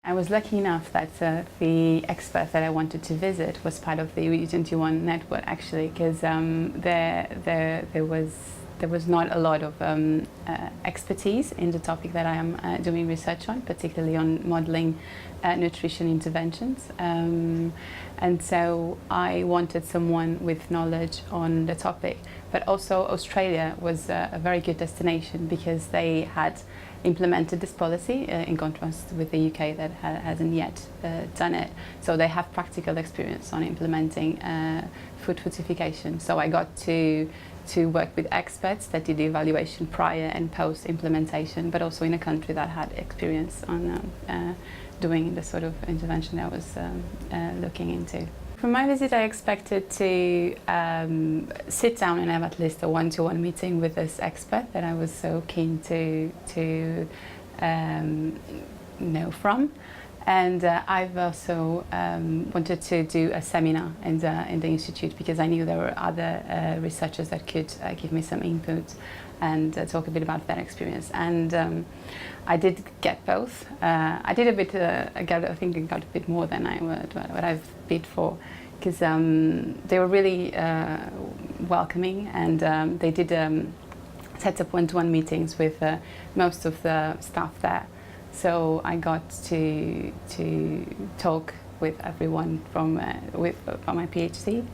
I was lucky enough that the expert that I wanted to visit was part of the U21 network, actually, because there was not a lot of expertise in the topic that I am doing research on, particularly on modelling nutrition interventions. And so I wanted someone with knowledge on the topic. But also Australia was a very good destination because they had implemented this policy in contrast with the UK that hasn't yet done it. So they have practical experience on implementing food fortification. So I got to work with experts that did the evaluation prior and post implementation, but also in a country that had experience on doing the sort of intervention that I was looking into. For my visit, I expected to sit down and have at least a one-to-one meeting with this expert that I was so keen to know from. And I've also wanted to do a seminar in the institute because I knew there were other researchers that could give me some input and talk a bit about their experience. And I did get both. I did a bit. I think I got a bit more than what I've bid for, because they were really welcoming, and they did set up one-to-one meetings with most of the staff there. So I got to talk with everyone from my PhD.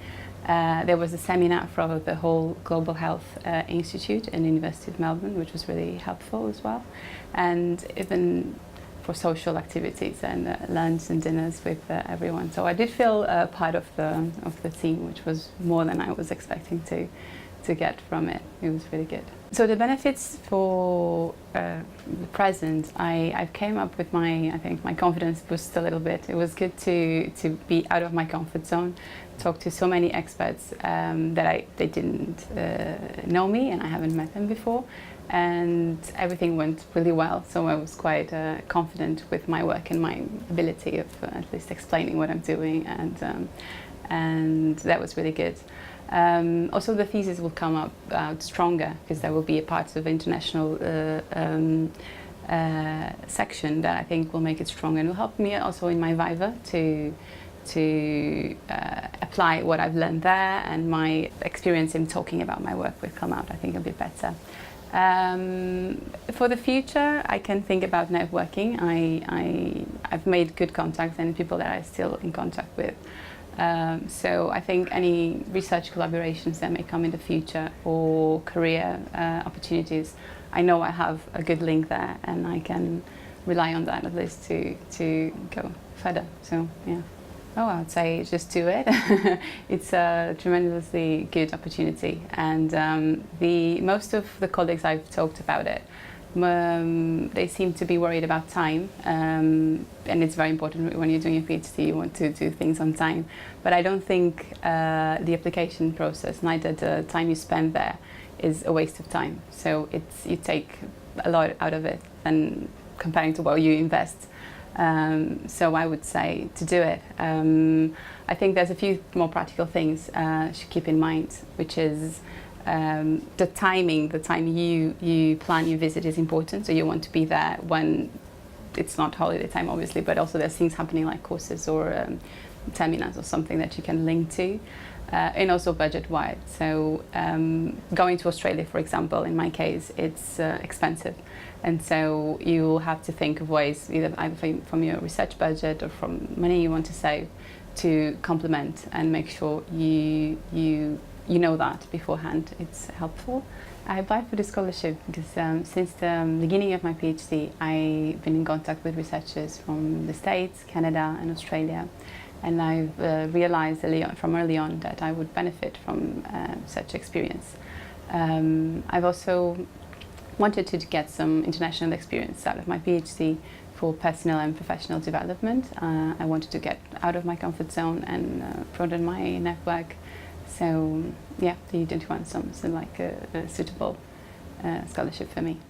There was a seminar for the whole Global Health Institute in the University of Melbourne, which was really helpful as well, and even for social activities and lunch and dinners with everyone. So I did feel part of the team, which was more than I was expecting to get from it. It was really good. So the benefits for the present, I came up with I think my confidence boosted a little bit. It was good to be out of my comfort zone, talk to so many experts that they didn't know me and I haven't met them before, and everything went really well. So I was quite confident with my work and my ability of at least explaining what I'm doing, and that was really good. Also, the thesis will come out stronger because there will be a part of international section that I think will make it stronger and will help me also in my viva to apply what I've learned there, and my experience in talking about my work will come out, I think, a bit better. For the future, I can think about networking. I've made good contacts and people that I'm still in contact with. So I think any research collaborations that may come in the future or career opportunities, I know I have a good link there and I can rely on that at least to go further. So yeah. Oh, I would say just do it. It's a tremendously good opportunity, and most of the colleagues I've talked about it, they seem to be worried about time, and it's very important when you're doing a PhD, you want to do things on time. But I don't think the application process, neither the time you spend there, is a waste of time. So you take a lot out of it than comparing to what you invest. So I would say to do it. I think there's a few more practical things you should keep in mind, which is the timing. The time you plan your visit is important, so you want to be there when it's not holiday time, obviously, but also there's things happening like courses or seminars or something that you can link to, and also budget-wise. So going to Australia, for example, in my case, it's expensive, and so you'll have to think of ways, either from your research budget or from money you want to save, to complement and make sure you know that beforehand. It's helpful. I applied for the scholarship because since the beginning of my PhD, I've been in contact with researchers from the States, Canada and Australia, and I've realized from early on that I would benefit from such experience. I've also wanted to get some international experience out of my PhD for personal and professional development. I wanted to get out of my comfort zone and broaden my network. So yeah, the U21 seemed like a suitable scholarship for me.